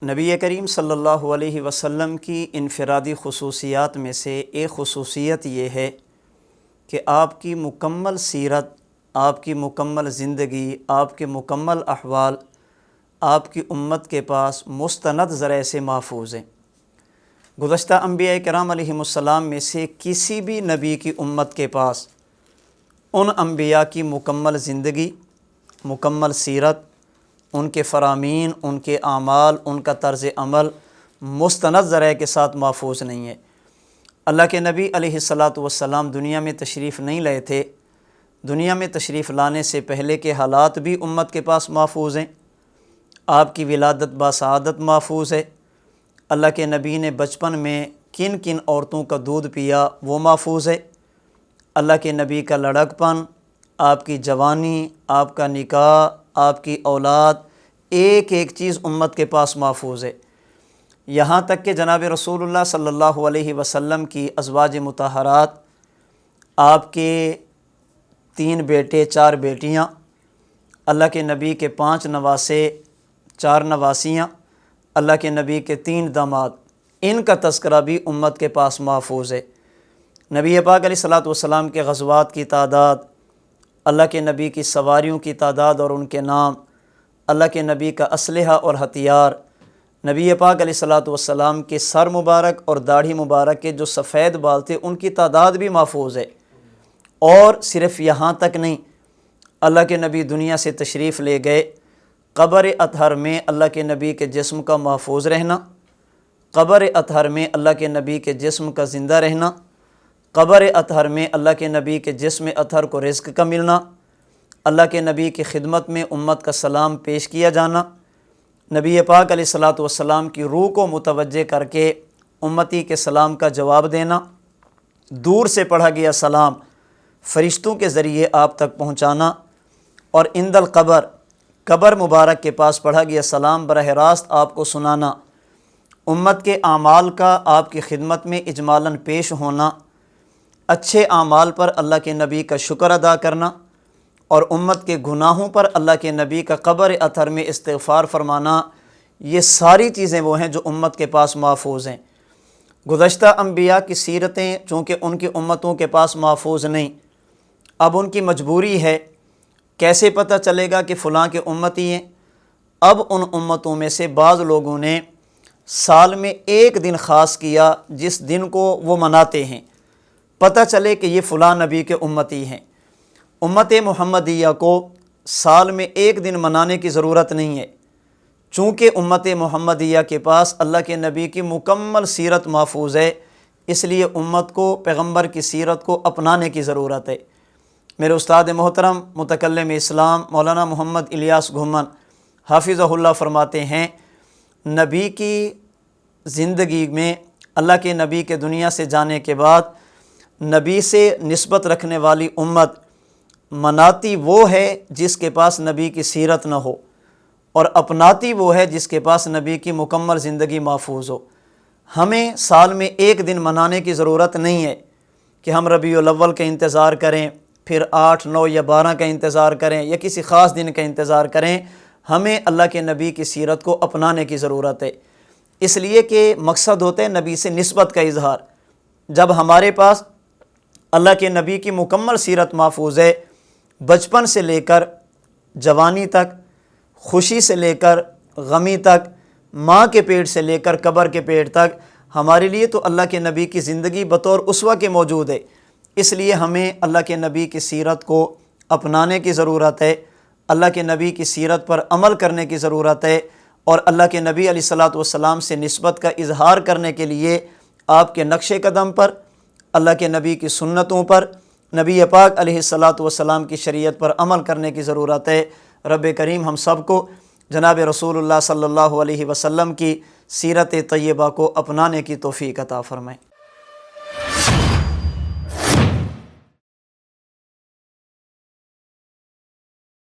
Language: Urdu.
نبی کریم صلی اللہ علیہ وسلم کی انفرادی خصوصیات میں سے ایک خصوصیت یہ ہے کہ آپ کی مکمل سیرت، آپ کی مکمل زندگی، آپ کے مکمل احوال آپ کی امت کے پاس مستند ذرائع سے محفوظ ہیں۔ گزشتہ انبیاء کرام علیہم السلام میں سے کسی بھی نبی کی امت کے پاس ان انبیاء کی مکمل زندگی، مکمل سیرت، ان کے فرامین، ان کے اعمال، ان کا طرز عمل مستند ذرائع کے ساتھ محفوظ نہیں ہے۔ اللہ کے نبی علیہ الصلاۃ والسلام دنیا میں تشریف نہیں لائے تھے۔ دنیا میں تشریف لانے سے پہلے کے حالات بھی امت کے پاس محفوظ ہیں۔ آپ کی ولادت باسعادت محفوظ ہے۔ اللہ کے نبی نے بچپن میں کن کن عورتوں کا دودھ پیا وہ محفوظ ہے۔ اللہ کے نبی کا لڑک پن، آپ کی جوانی، آپ کا نکاح، آپ کی اولاد، ایک ایک چیز امت کے پاس محفوظ ہے۔ یہاں تک کہ جناب رسول اللہ صلی اللہ علیہ وسلم کی ازواج مطہرات، آپ کے 3 بیٹے 4 بیٹیاں، اللہ کے نبی کے 5 نواسے 4 نواسیاں، اللہ کے نبی کے 3 داماد، ان کا تذکرہ بھی امت کے پاس محفوظ ہے۔ نبی پاک علیہ الصلاۃ والسلام کے غزوات کی تعداد، اللہ کے نبی کی سواریوں کی تعداد اور ان کے نام، اللہ کے نبی کا اسلحہ اور ہتھیار، نبی پاک علیہ الصلاۃ والسلام کے سر مبارک اور داڑھی مبارک کے جو سفید بال تھے ان کی تعداد بھی محفوظ ہے۔ اور صرف یہاں تک نہیں، اللہ کے نبی دنیا سے تشریف لے گئے، قبر اطہر میں اللہ کے نبی کے جسم کا محفوظ رہنا، قبر اطہر میں اللہ کے نبی کے جسم کا زندہ رہنا، قبر اطہر میں اللہ کے نبی کے جسم اطہر کو رزق کا ملنا، اللہ کے نبی کی خدمت میں امت کا سلام پیش کیا جانا، نبی پاک علیہ الصلاۃ والسلام کی روح کو متوجہ کر کے امتی کے سلام کا جواب دینا، دور سے پڑھا گیا سلام فرشتوں کے ذریعے آپ تک پہنچانا، اور عند القبر، قبر مبارک کے پاس پڑھا گیا سلام براہ راست آپ کو سنانا، امت کے اعمال کا آپ کی خدمت میں اجمالاً پیش ہونا، اچھے اعمال پر اللہ کے نبی کا شکر ادا کرنا، اور امت کے گناہوں پر اللہ کے نبی کا قبر اطہر میں استغفار فرمانا، یہ ساری چیزیں وہ ہیں جو امت کے پاس محفوظ ہیں۔ گزشتہ انبیاء کی سیرتیں چونکہ ان کی امتوں کے پاس محفوظ نہیں، اب ان کی مجبوری ہے، کیسے پتہ چلے گا کہ فلاں کے امتی ہیں؟ اب ان امتوں میں سے بعض لوگوں نے سال میں ایک دن خاص کیا جس دن کو وہ مناتے ہیں، پتہ چلے کہ یہ فلاں نبی کے امتی ہیں۔ امت محمدیہ کو سال میں ایک دن منانے کی ضرورت نہیں ہے، چونکہ امت محمدیہ کے پاس اللہ کے نبی کی مکمل سیرت محفوظ ہے، اس لیے امت کو پیغمبر کی سیرت کو اپنانے کی ضرورت ہے۔ میرے استاد محترم متکلم اسلام مولانا محمد الیاس گھمن حافظہ اللہ فرماتے ہیں، نبی کی زندگی میں اللہ کے نبی کے دنیا سے جانے کے بعد نبی سے نسبت رکھنے والی امت مناتی وہ ہے جس کے پاس نبی کی سیرت نہ ہو، اور اپناتی وہ ہے جس کے پاس نبی کی مکمل زندگی محفوظ ہو۔ ہمیں سال میں ایک دن منانے کی ضرورت نہیں ہے کہ ہم ربیع الاول کا انتظار کریں، پھر 8، 9 یا 12 کا انتظار کریں یا کسی خاص دن کا انتظار کریں۔ ہمیں اللہ کے نبی کی سیرت کو اپنانے کی ضرورت ہے، اس لیے کہ مقصد ہوتا ہے نبی سے نسبت کا اظہار۔ جب ہمارے پاس اللہ کے نبی کی مکمل سیرت محفوظ ہے، بچپن سے لے کر جوانی تک، خوشی سے لے کر غمی تک، ماں کے پیٹ سے لے کر قبر کے پیٹ تک، ہمارے لیے تو اللہ کے نبی کی زندگی بطور اسوہ کے موجود ہے، اس لیے ہمیں اللہ کے نبی کی سیرت کو اپنانے کی ضرورت ہے، اللہ کے نبی کی سیرت پر عمل کرنے کی ضرورت ہے، اور اللہ کے نبی علیہ الصلاۃ والسلام سے نسبت کا اظہار کرنے کے لیے آپ کے نقش قدم پر، اللہ کے نبی کی سنتوں پر، نبی پاک علیہ الصلاۃ والسلام کی شریعت پر عمل کرنے کی ضرورت ہے۔ رب کریم ہم سب کو جناب رسول اللہ صلی اللہ علیہ وسلم کی سیرت طیبہ کو اپنانے کی توفیق عطا فرمائے۔